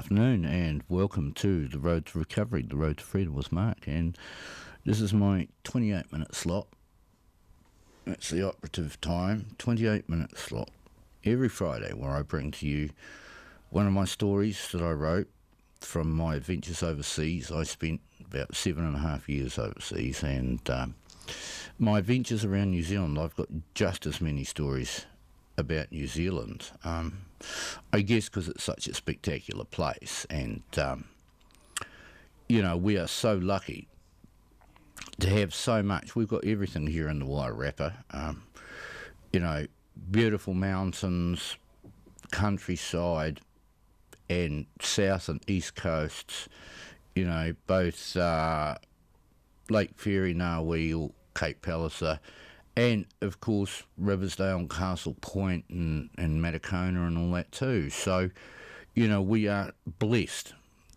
afternoon and welcome to The Road to Recovery, The Road to Freedom with Mark. And this is my 28-minute slot. That's the operative time, 28-minute slot, every Friday, where I bring to you one of my stories that I wrote from my adventures overseas. I spent about 7.5 years overseas, and my adventures around New Zealand, I've got just as many stories about New Zealand. I guess because it's such a spectacular place, and we are so lucky to have so much. We've got everything here in the Wairarapa. Beautiful mountains, countryside, and south and east coasts. Both Lake Ferry, Narwhal, Cape Palliser, and of course Riversdale and Castle Point and Matakona and all that too. So, we are blessed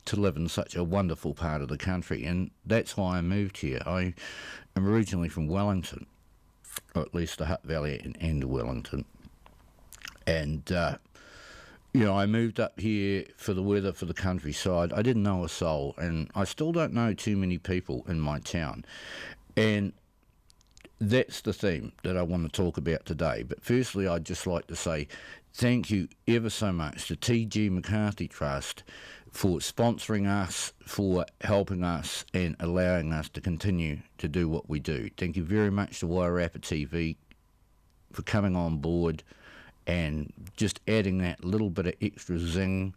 to live in such a wonderful part of the country, and that's why I moved here. I am originally from Wellington, or at least the Hutt Valley and Wellington, and I moved up here for the weather, for the countryside. I didn't know a soul, and I still don't know too many people in my town, and that's the theme that I want to talk about today. But firstly, I'd just like to say thank you ever so much to T.G. McCarthy Trust for sponsoring us, for helping us and allowing us to continue to do what we do. Thank you very much to Wairarapa TV for coming on board and just adding that little bit of extra zing,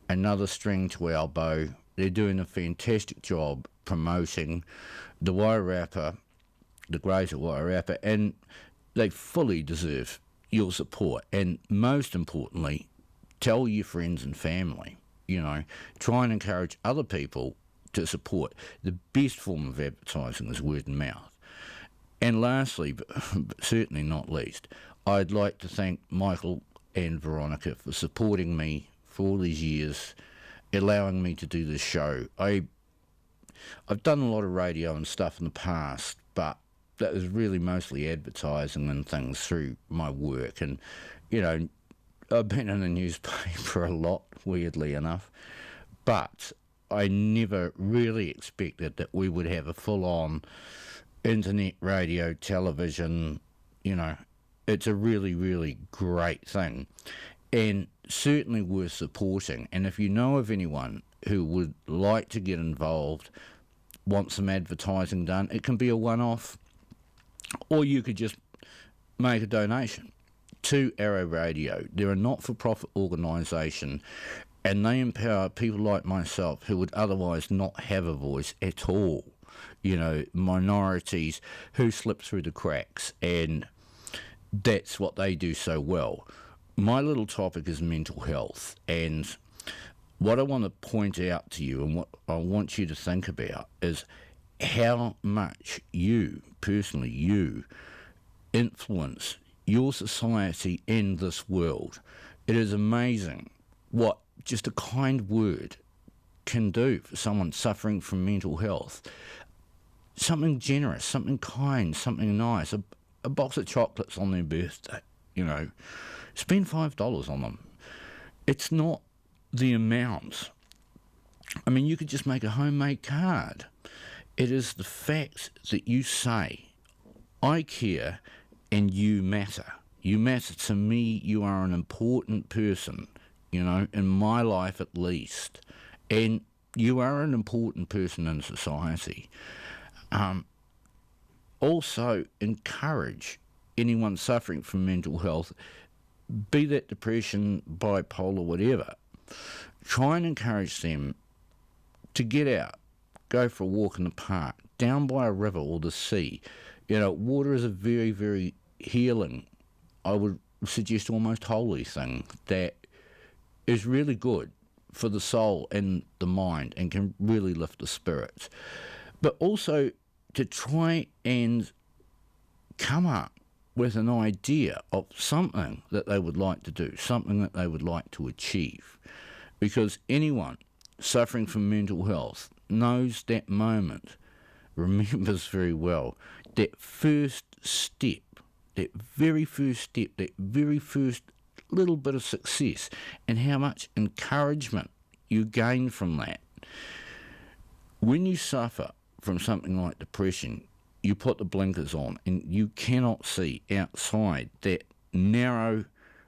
another string to our bow. They're doing a fantastic job promoting the Wairarapa, the Greater Wairarapa, and they fully deserve your support. And most importantly, tell your friends and family. Try and encourage other people to support. The best form of advertising is word of mouth. And lastly, but certainly not least, I'd like to thank Michael and Veronica for supporting me for all these years, allowing me to do this show. I've done a lot of radio and stuff in the past, but that was really mostly advertising and things through my work. And, I've been in the newspaper a lot, weirdly enough, but I never really expected that we would have a full-on internet, radio, television. It's a really, really great thing, and certainly worth supporting. And if you know of anyone who would like to get involved, want some advertising done, it can be a one-off, or you could just make a donation to Arrow Radio. They're a not-for-profit organisation, and they empower people like myself who would otherwise not have a voice at all. Minorities who slip through the cracks, and that's what they do so well. My little topic is mental health, and what I want to point out to you and what I want you to think about is how much you, personally, influence your society and this world. It is amazing what just a kind word can do for someone suffering from mental health. Something generous, something kind, something nice, a box of chocolates on their birthday, spend $5 on them. It's not the amount. I mean, you could just make a homemade card. It is the fact that you say, I care and you matter. You matter to me. You are an important person, in my life at least. And you are an important person in society. Also, encourage anyone suffering from mental health, be that depression, bipolar, whatever. Try and encourage them to get out, go for a walk in the park, down by a river or the sea. Water is a very, very healing, I would suggest almost holy thing that is really good for the soul and the mind and can really lift the spirits. But also to try and come up with an idea of something that they would like to do, something that they would like to achieve. Because anyone suffering from mental health knows that moment, remembers very well that first step, that very first little bit of success, and how much encouragement you gain from that. When you suffer from something like depression, you put the blinkers on and you cannot see outside that narrow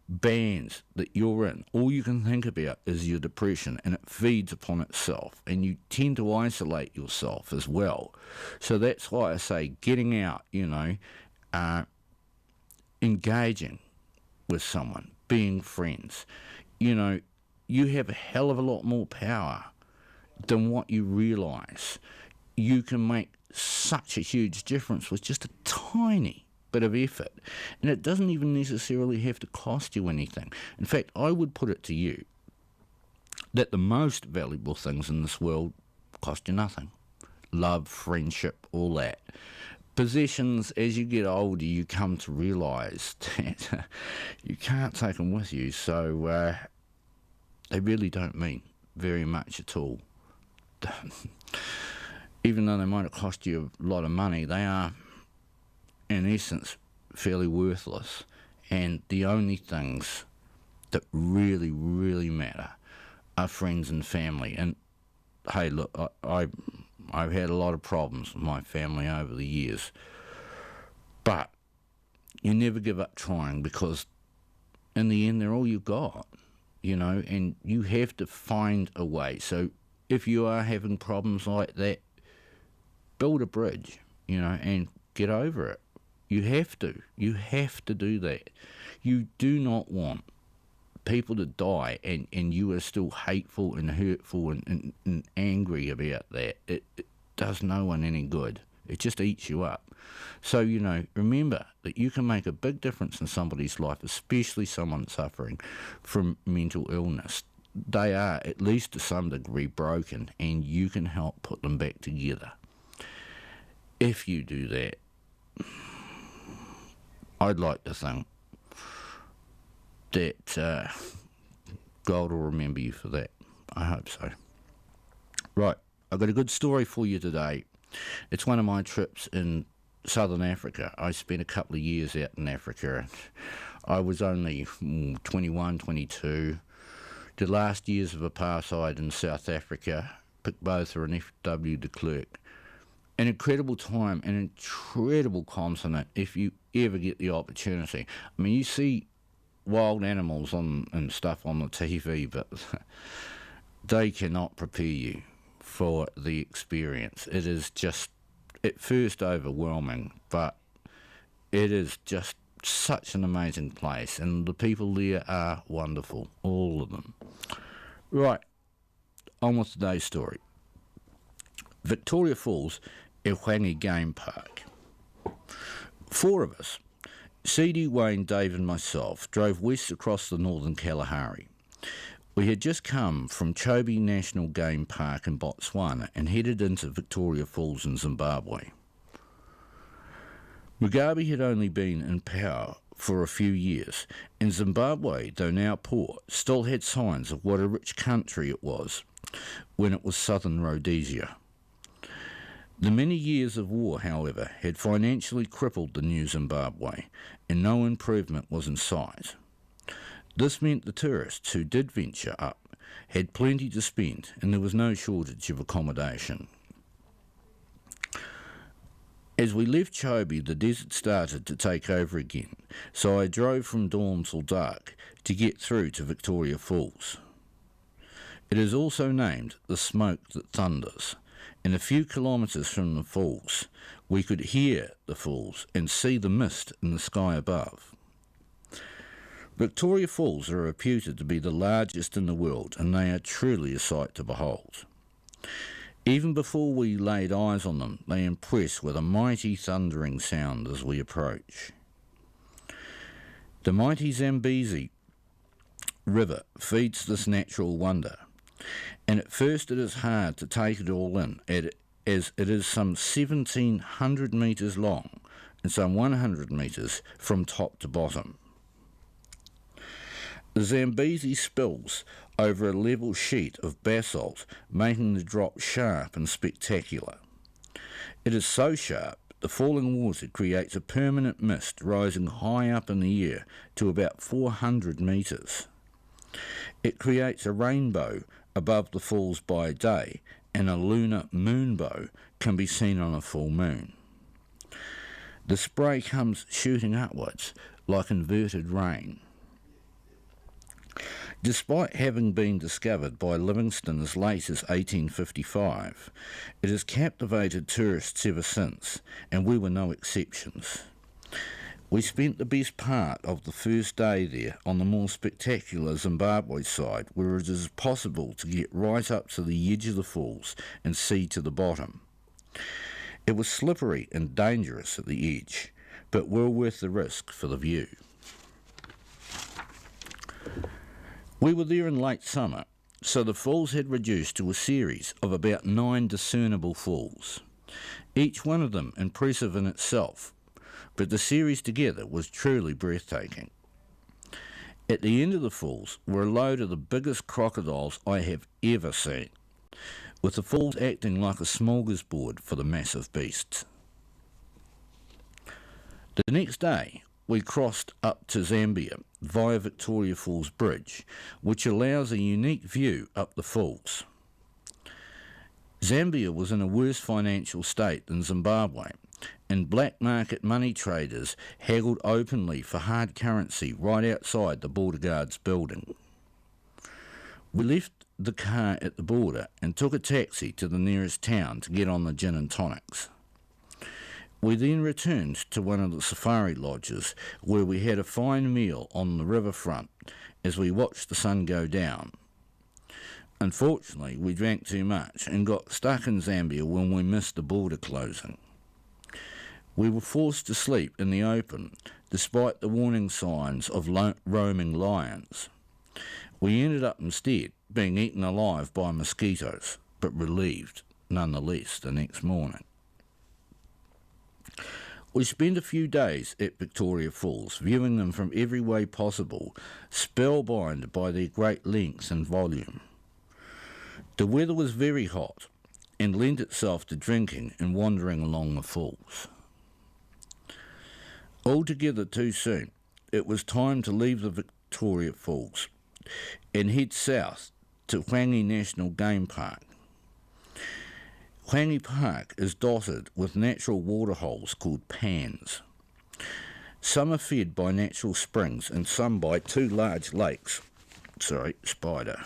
bands that you're in. All you can think about is your depression, and it feeds upon itself, and you tend to isolate yourself as well. So that's why I say getting out, engaging with someone, being friends. You have a hell of a lot more power than what you realise. You can make such a huge difference with just a tiny bit of effort, and it doesn't even necessarily have to cost you anything. In fact, I would put it to you that the most valuable things in this world cost you nothing. Love, friendship, all that. Possessions, as you get older, you come to realise that you can't take them with you, so they really don't mean very much at all. Even though they might have cost you a lot of money, they are, in essence, fairly worthless. And the only things that really, really matter are friends and family. And hey, look, I've had a lot of problems with my family over the years, but you never give up trying, because in the end they're all you got, and you have to find a way. So if you are having problems like that, build a bridge, and get over it. You have to do that. You do not want people to die and you are still hateful and hurtful and angry about that. It does no one any good. It just eats you up. So, remember that you can make a big difference in somebody's life, especially someone suffering from mental illness. They are, at least to some degree, broken, and you can help put them back together. If you do that, I'd like to think that God will remember you for that. I hope so. Right, I've got a good story for you today. It's one of my trips in southern Africa. I spent a couple of years out in Africa. I was only 21, 22. The last years of apartheid in South Africa, picked both for an FW de Klerk. An incredible time, an incredible continent if you ever get the opportunity. I mean, you see wild animals and stuff on the TV, but they cannot prepare you for the experience. It is just, at first, overwhelming, but it is just such an amazing place, and the people there are wonderful, all of them. Right, on with today's story. Victoria Falls, Ehwangi Game Park. Four of us, CD, Wayne, Dave and myself, drove west across the northern Kalahari. We had just come from Chobe National Game Park in Botswana and headed into Victoria Falls in Zimbabwe. Mugabe had only been in power for a few years, and Zimbabwe, though now poor, still had signs of what a rich country it was when it was southern Rhodesia. The many years of war, however, had financially crippled the new Zimbabwe, and no improvement was in sight. This meant the tourists who did venture up had plenty to spend, and there was no shortage of accommodation. As we left Chobe, the desert started to take over again, so I drove from dawn till dark to get through to Victoria Falls. It is also named the Smoke That Thunders, and a few kilometres from the falls, we could hear the falls and see the mist in the sky above. Victoria Falls are reputed to be the largest in the world, and they are truly a sight to behold. Even before we laid eyes on them, they impress with a mighty thundering sound as we approach. The mighty Zambezi River feeds this natural wonder, and at first it is hard to take it all in, as it is some 1,700 metres long and some 100 metres from top to bottom. The Zambezi spills over a level sheet of basalt, making the drop sharp and spectacular. It is so sharp, the falling water creates a permanent mist rising high up in the air to about 400 metres. It creates a rainbow above the falls by day, and a lunar moonbow can be seen on a full moon. The spray comes shooting upwards like inverted rain. Despite having been discovered by Livingstone as late as 1855, it has captivated tourists ever since, and we were no exceptions. We spent the best part of the first day there on the more spectacular Zimbabwe side, where it is possible to get right up to the edge of the falls and see to the bottom. It was slippery and dangerous at the edge, but well worth the risk for the view. We were there in late summer, so the falls had reduced to a series of about 9 discernible falls, each one of them impressive in itself, but the series together was truly breathtaking. At the end of the falls were a load of the biggest crocodiles I have ever seen, with the falls acting like a smorgasbord for the massive beasts. The next day, we crossed up to Zambia via Victoria Falls Bridge, which allows a unique view up the falls. Zambia was in a worse financial state than Zimbabwe, and black market money traders haggled openly for hard currency right outside the border guard's building. We left the car at the border and took a taxi to the nearest town to get on the gin and tonics. We then returned to one of the safari lodges where we had a fine meal on the riverfront as we watched the sun go down. Unfortunately, we drank too much and got stuck in Zambia when we missed the border closing. We were forced to sleep in the open, despite the warning signs of roaming lions. We ended up instead being eaten alive by mosquitoes, but relieved nonetheless the next morning. We spent a few days at Victoria Falls, viewing them from every way possible, spellbound by their great length and volume. The weather was very hot, and lent itself to drinking and wandering along the falls. Altogether too soon, it was time to leave the Victoria Falls and head south to Hwangi National Game Park. Hwangi Park is dotted with natural waterholes called pans. Some are fed by natural springs and some by 2 large lakes. Sorry, spider.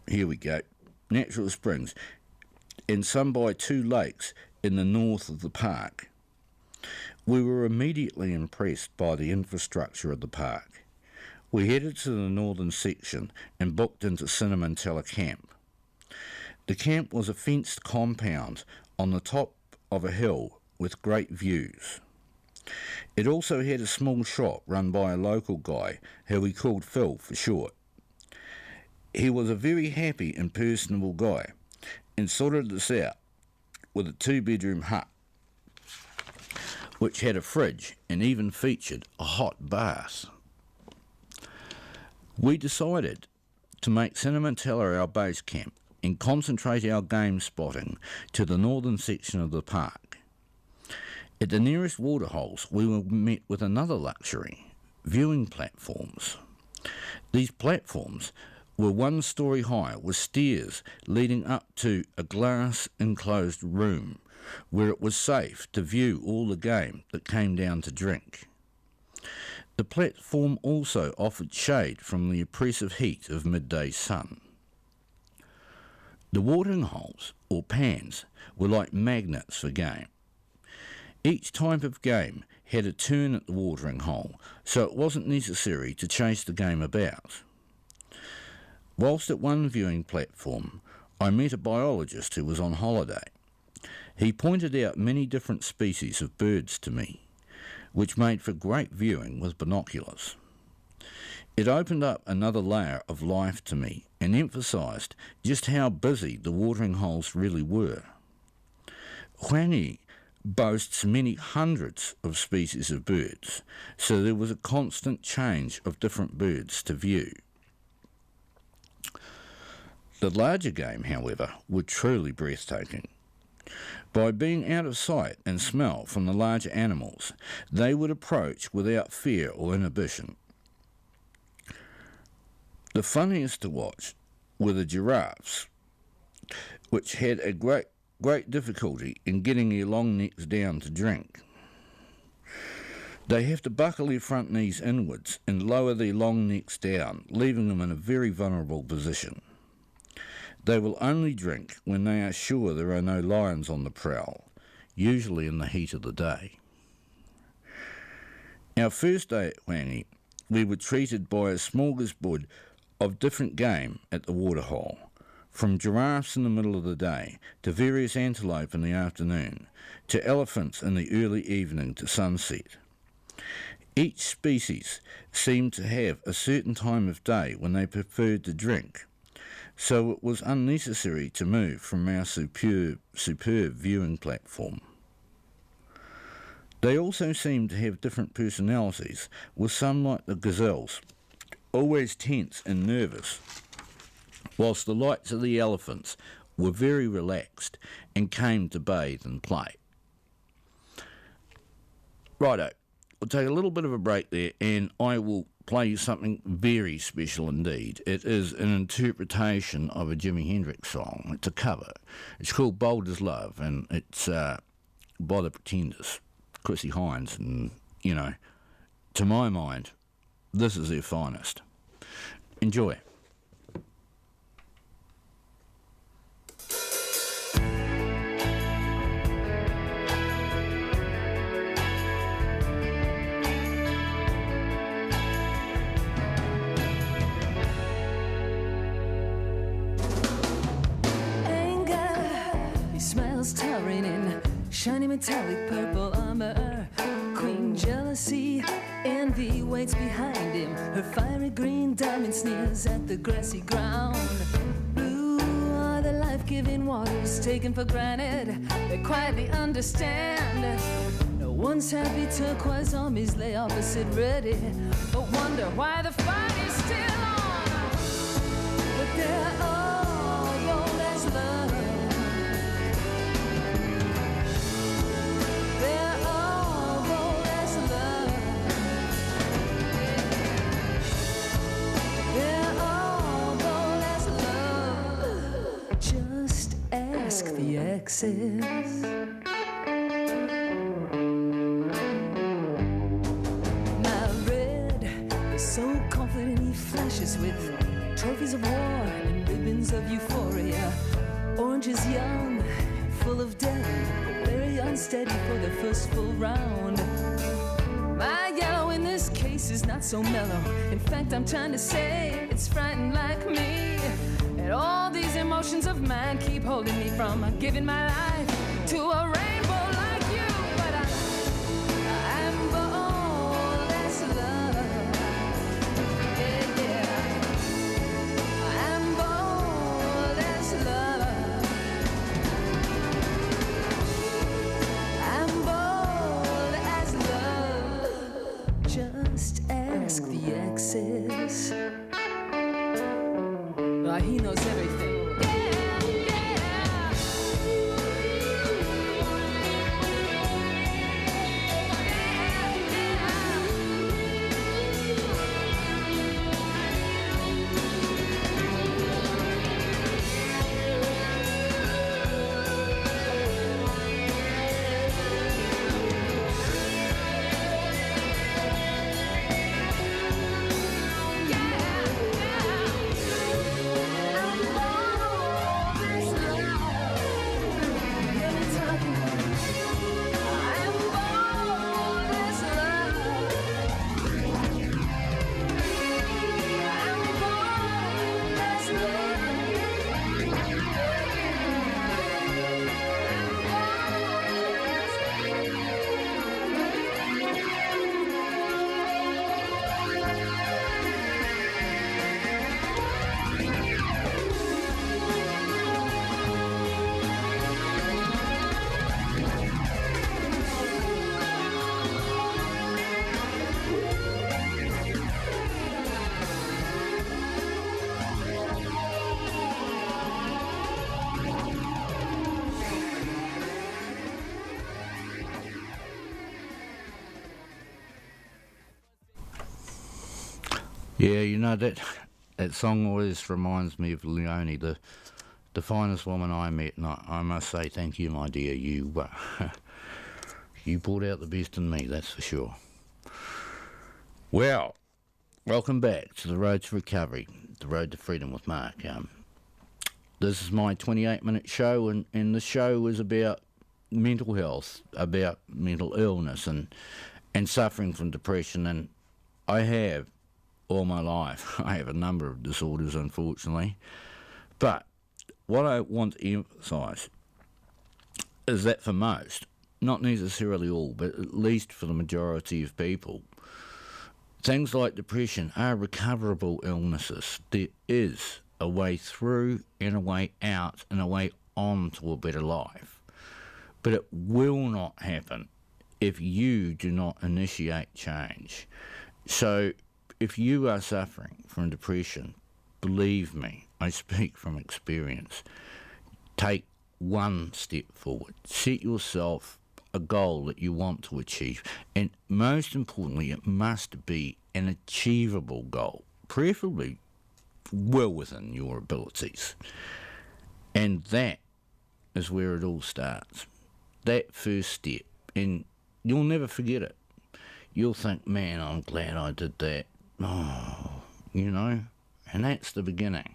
Here we go. Natural springs. And some by 2 lakes in the north of the park. We were immediately impressed by the infrastructure of the park. We headed to the northern section and booked into Cinnamantella Camp. The camp was a fenced compound on the top of a hill with great views. It also had a small shop run by a local guy who we called Phil for short. He was a very happy and personable guy and sorted us out with a 2-bedroom hut, which had a fridge and even featured a hot bath. We decided to make Cinnamantella our base camp and concentrate our game spotting to the northern section of the park. At the nearest waterholes, we were met with another luxury, viewing platforms. These platforms were 1 story high with stairs leading up to a glass-enclosed room where it was safe to view all the game that came down to drink. The platform also offered shade from the oppressive heat of midday sun. The watering holes, or pans, were like magnets for game. Each type of game had a turn at the watering hole, so it wasn't necessary to chase the game about. Whilst at one viewing platform, I met a biologist who was on holiday. He pointed out many different species of birds to me, which made for great viewing with binoculars. It opened up another layer of life to me and emphasised just how busy the watering holes really were. Hwangi boasts many hundreds of species of birds, so there was a constant change of different birds to view. The larger game, however, were truly breathtaking. By being out of sight and smell from the larger animals, they would approach without fear or inhibition. The funniest to watch were the giraffes, which had a great difficulty in getting their long necks down to drink. They have to buckle their front knees inwards and lower their long necks down, leaving them in a very vulnerable position. They will only drink when they are sure there are no lions on the prowl, usually in the heat of the day. Our first day at Wangi, we were treated by a smorgasbord of different game at the waterhole, from giraffes in the middle of the day, to various antelope in the afternoon, to elephants in the early evening to sunset. Each species seemed to have a certain time of day when they preferred to drink, so it was unnecessary to move from our superb viewing platform. They also seemed to have different personalities, with some like the gazelles, always tense and nervous, whilst the likes of the elephants were very relaxed and came to bathe and play. Righto, we'll take a little bit of a break there and I will play you something very special indeed. It is an interpretation of a Jimi Hendrix song. It's a cover. It's called Bold as Love, and it's by the Pretenders, Chrissy Hines, and, you know, to my mind, this is their finest. Enjoy. Towering in shiny metallic purple armor, queen jealousy, envy waits behind him. Her fiery green diamond sneers at the grassy ground. Blue are the life-giving waters taken for granted. They quietly understand. No one's happy turquoise armies lay opposite ready, but wonder why the fight is still on. But they're all bold as love. Ask the exes. My red is so confident he flashes with trophies of war and ribbons of euphoria. Orange is young, full of daring, very unsteady for the first full round. My yellow in this case is not so mellow. In fact, I'm trying to say it's frightened like me. And all these emotions of mine keep holding me from giving my life to a rainbow like you. But I'm bold as love. Yeah, yeah. I'm bold as love. I'm bold as love. Just ask the exes. He knows everything. Yeah, yeah. Yeah, you know, that song always reminds me of Leonie, the finest woman I met, and I must say thank you, my dear. You you brought out the best in me, that's for sure. Well, welcome back to the Road to Recovery, the Road to Freedom with Mark. This is my 28-minute show, and the show is about mental health, about mental illness and suffering from depression. And I have all my life. I have a number of disorders, unfortunately. But what I want to emphasise is that for most, not necessarily all, but at least for the majority of people, things like depression are recoverable illnesses. There is a way through and a way out and a way on to a better life. But it will not happen if you do not initiate change. So if you are suffering from depression, believe me, I speak from experience. Take one step forward. Set yourself a goal that you want to achieve. And most importantly, it must be an achievable goal, preferably well within your abilities. And that is where it all starts. That first step. And you'll never forget it. You'll think, man, I'm glad I did that. Oh, you know, and that's the beginning.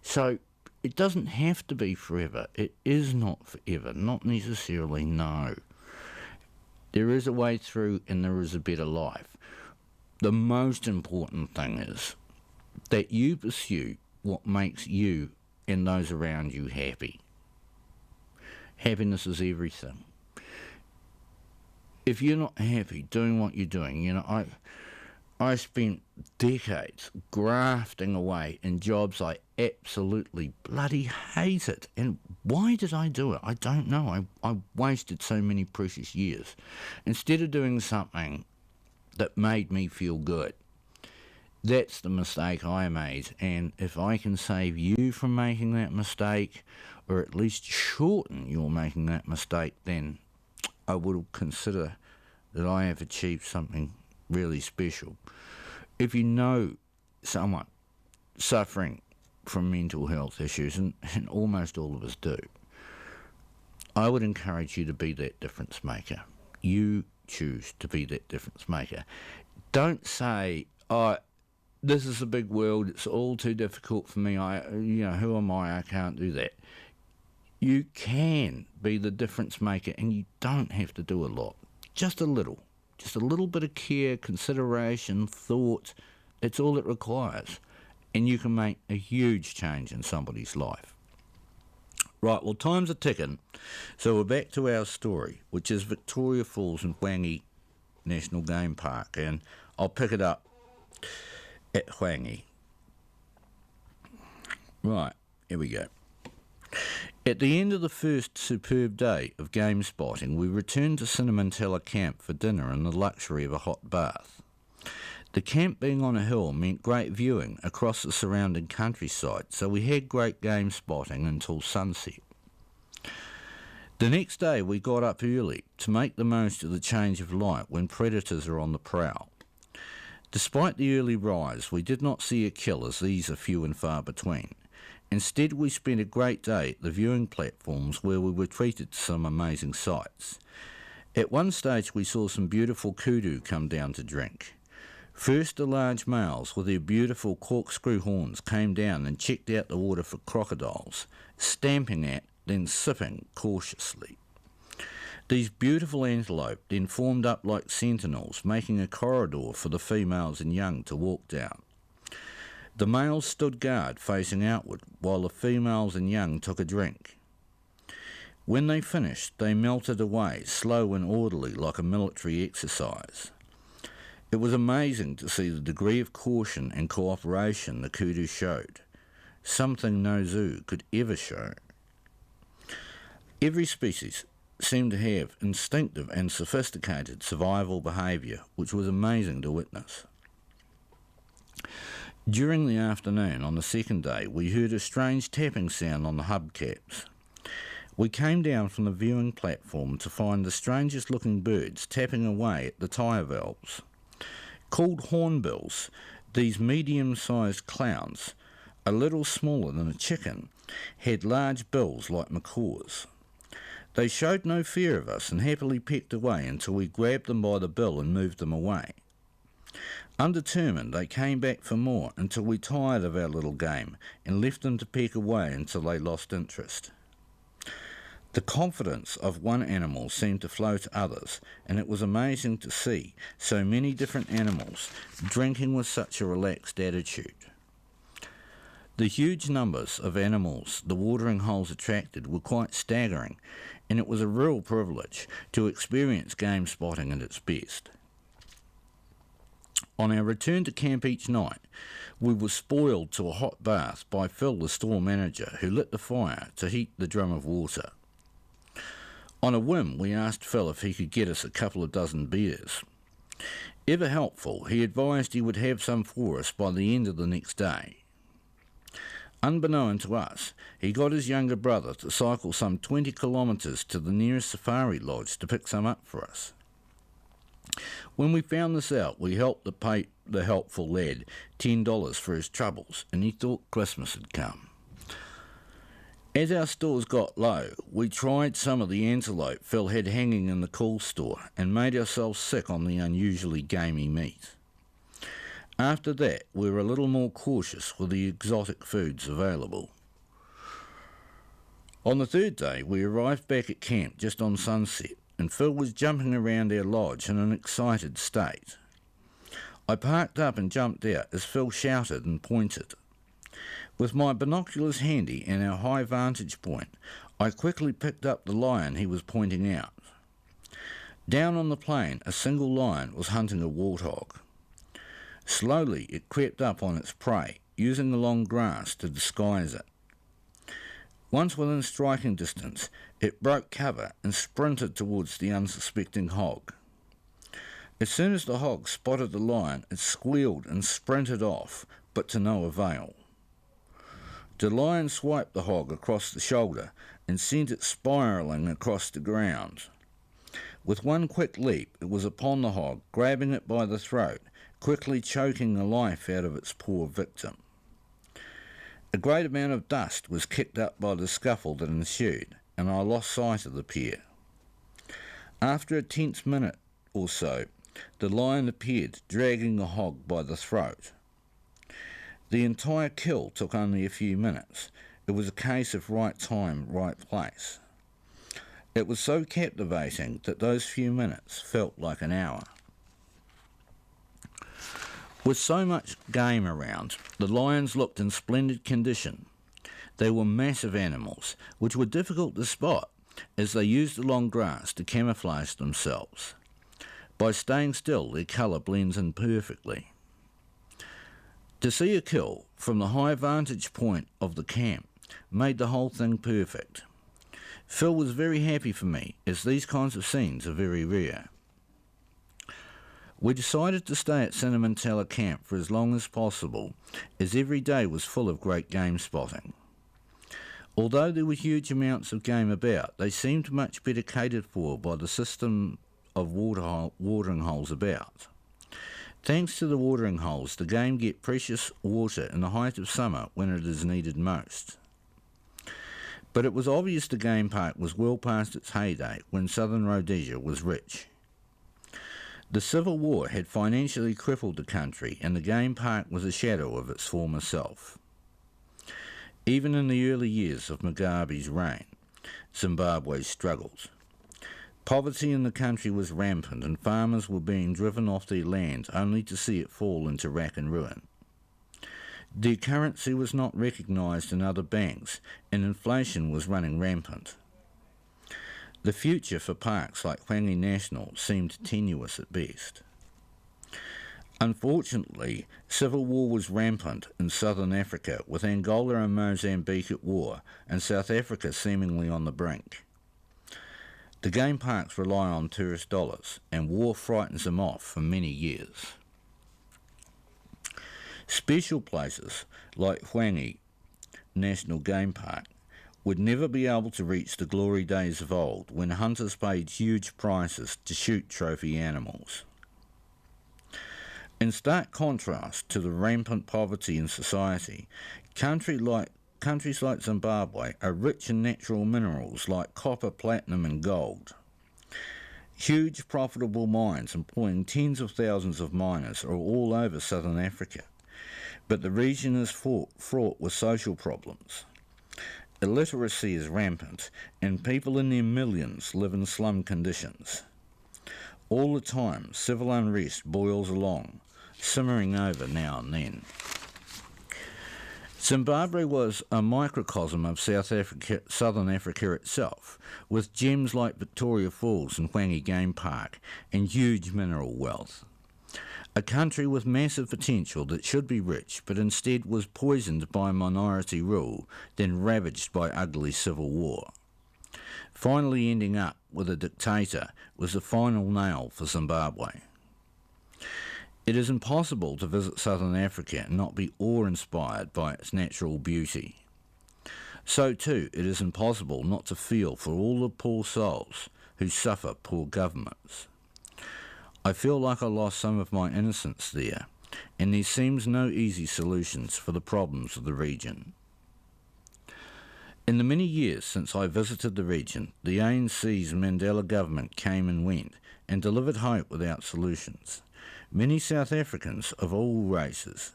So it doesn't have to be forever. It is not forever, not necessarily, no. There is a way through and there is a better life. The most important thing is that you pursue what makes you and those around you happy. Happiness is everything. If you're not happy doing what you're doing, you know, I spent decades grafting away in jobs I absolutely bloody hated. And why did I do it? I don't know. I wasted so many precious years. Instead of doing something that made me feel good. That's the mistake I made. And if I can save you from making that mistake, or at least shorten your making that mistake, then I would consider that I have achieved something really special. If you know someone suffering from mental health issues, and almost all of us do, I would encourage you to be that difference maker. You choose to be that difference maker. Don't say, oh, this is a big world, it's all too difficult for me, who am I can't do that. You can be the difference maker, and you don't have to do a lot. Just a little bit of care, consideration, thought. That's all it requires. And you can make a huge change in somebody's life. Right, well, time's a ticking. So we're back to our story, which is Victoria Falls and Whangi National Game Park. And I'll pick it up at Whangi. Right, here we go. At the end of the first superb day of game spotting, we returned to Cinnamantella Camp for dinner and the luxury of a hot bath. The camp being on a hill meant great viewing across the surrounding countryside, so we had great game spotting until sunset. The next day we got up early to make the most of the change of light when predators are on the prowl. Despite the early rise, we did not see a kill, as these are few and far between. Instead, we spent a great day at the viewing platforms where we were treated to some amazing sights. At one stage we saw some beautiful kudu come down to drink. First, the large males with their beautiful corkscrew horns came down and checked out the water for crocodiles, stamping at, then sipping cautiously. These beautiful antelope then formed up like sentinels, making a corridor for the females and young to walk down. The males stood guard facing outward, while the females and young took a drink. When they finished, they melted away, slow and orderly, like a military exercise. It was amazing to see the degree of caution and cooperation the kudu showed, something no zoo could ever show. Every species seemed to have instinctive and sophisticated survival behaviour, which was amazing to witness. During the afternoon on the second day, we heard a strange tapping sound on the hubcaps. We came down from the viewing platform to find the strangest looking birds tapping away at the tyre valves. Called hornbills, These medium-sized clowns, a little smaller than a chicken, had large bills like macaws. They showed no fear of us and happily pecked away until we grabbed them by the bill and moved them away. Undetermined, they came back for more until we tired of our little game and left them to peck away until they lost interest. The confidence of one animal seemed to flow to others, and it was amazing to see so many different animals drinking with such a relaxed attitude. The huge numbers of animals the watering holes attracted were quite staggering, and it was a real privilege to experience game spotting at its best. On our return to camp each night, we were spoiled to a hot bath by Phil, the store manager, who lit the fire to heat the drum of water. On a whim, we asked Phil if he could get us a couple of dozen beers. Ever helpful, he advised he would have some for us by the end of the next day. Unbeknown to us, he got his younger brother to cycle some 20 kilometres to the nearest safari lodge to pick some up for us. When we found this out, we helped the helpful lad $10 for his troubles, and he thought Christmas had come. As our stores got low, we tried some of the antelope Phil had hanging in the cool store and made ourselves sick on the unusually gamey meat. After that, we were a little more cautious with the exotic foods available. On the third day, we arrived back at camp just on sunset, and Phil was jumping around our lodge in an excited state. I parked up and jumped out as Phil shouted and pointed. With my binoculars handy and our high vantage point, I quickly picked up the lion he was pointing out. Down on the plain, a single lion was hunting a warthog. Slowly it crept up on its prey, using the long grass to disguise it. Once within striking distance, it broke cover and sprinted towards the unsuspecting hog. As soon as the hog spotted the lion, it squealed and sprinted off, but to no avail. The lion swiped the hog across the shoulder and sent it spiralling across the ground. With one quick leap, it was upon the hog, grabbing it by the throat, quickly choking the life out of its poor victim. A great amount of dust was kicked up by the scuffle that ensued, and I lost sight of the pair. After a tense minute or so, the lion appeared, dragging the hog by the throat. The entire kill took only a few minutes. It was a case of right time, right place. It was so captivating that those few minutes felt like an hour. With so much game around, the lions looked in splendid condition. They were massive animals, which were difficult to spot, as they used the long grass to camouflage themselves. By staying still, their colour blends in perfectly. To see a kill from the high vantage point of the camp made the whole thing perfect. Phil was very happy for me, as these kinds of scenes are very rare. We decided to stay at Cinnamon Camp for as long as possible, as every day was full of great game spotting. Although there were huge amounts of game about, they seemed much better catered for by the system of watering holes about. Thanks to the watering holes, the game get precious water in the height of summer when it is needed most. But it was obvious the game park was well past its heyday when southern Rhodesia was rich. The Civil War had financially crippled the country, and the game park was a shadow of its former self. Even in the early years of Mugabe's reign, Zimbabwe struggled. Poverty in the country was rampant, and farmers were being driven off their land only to see it fall into rack and ruin. Their currency was not recognised in other banks, and inflation was running rampant. The future for parks like Hwangi National seemed tenuous at best. Unfortunately, civil war was rampant in southern Africa, with Angola and Mozambique at war, and South Africa seemingly on the brink. The game parks rely on tourist dollars, and war frightens them off for many years. Special places like Hwangi National Game Park would never be able to reach the glory days of old, when hunters paid huge prices to shoot trophy animals. In stark contrast to the rampant poverty in society, countries like Zimbabwe are rich in natural minerals like copper, platinum and gold. Huge profitable mines employing tens of thousands of miners are all over southern Africa, but the region is fraught with social problems. Illiteracy is rampant, and people in their millions live in slum conditions. All the time, civil unrest boils along, simmering over now and then. Zimbabwe was a microcosm of southern Africa itself, with gems like Victoria Falls and Hwange Game Park and huge mineral wealth. A country with massive potential that should be rich, but instead was poisoned by minority rule, then ravaged by ugly civil war. Finally ending up with a dictator was the final nail for Zimbabwe. It is impossible to visit southern Africa and not be awe-inspired by its natural beauty. So too, it is impossible not to feel for all the poor souls who suffer poor governments. I feel like I lost some of my innocence there, and there seems no easy solutions for the problems of the region. In the many years since I visited the region, the ANC's Mandela government came and went and delivered hope without solutions. Many South Africans of all races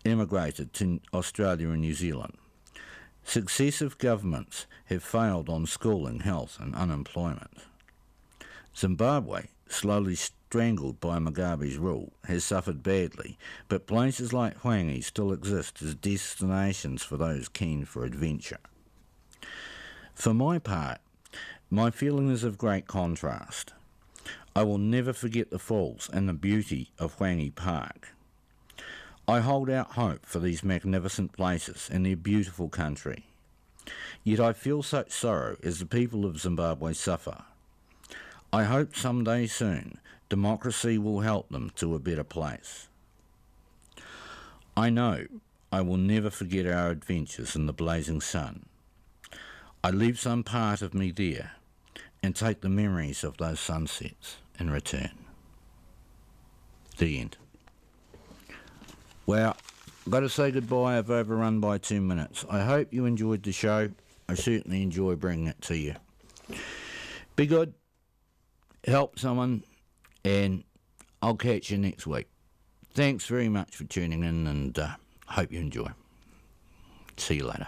emigrated to Australia and New Zealand. Successive governments have failed on schooling, health and unemployment. Zimbabwe, slowly strangled by Mugabe's rule, has suffered badly, but places like Hwange still exist as destinations for those keen for adventure. For my part, my feeling is of great contrast. I will never forget the falls and the beauty of Hwange Park. I hold out hope for these magnificent places and their beautiful country. Yet I feel such sorrow as the people of Zimbabwe suffer. I hope someday soon democracy will help them to a better place. I know I will never forget our adventures in the blazing sun. I leave some part of me there and take the memories of those sunsets in return. The end. Well, I've got to say goodbye. I've overrun by 2 minutes. I hope you enjoyed the show. I certainly enjoy bringing it to you. Be good, help someone, and I'll catch you next week. Thanks very much for tuning in, and hope you enjoy. See you later.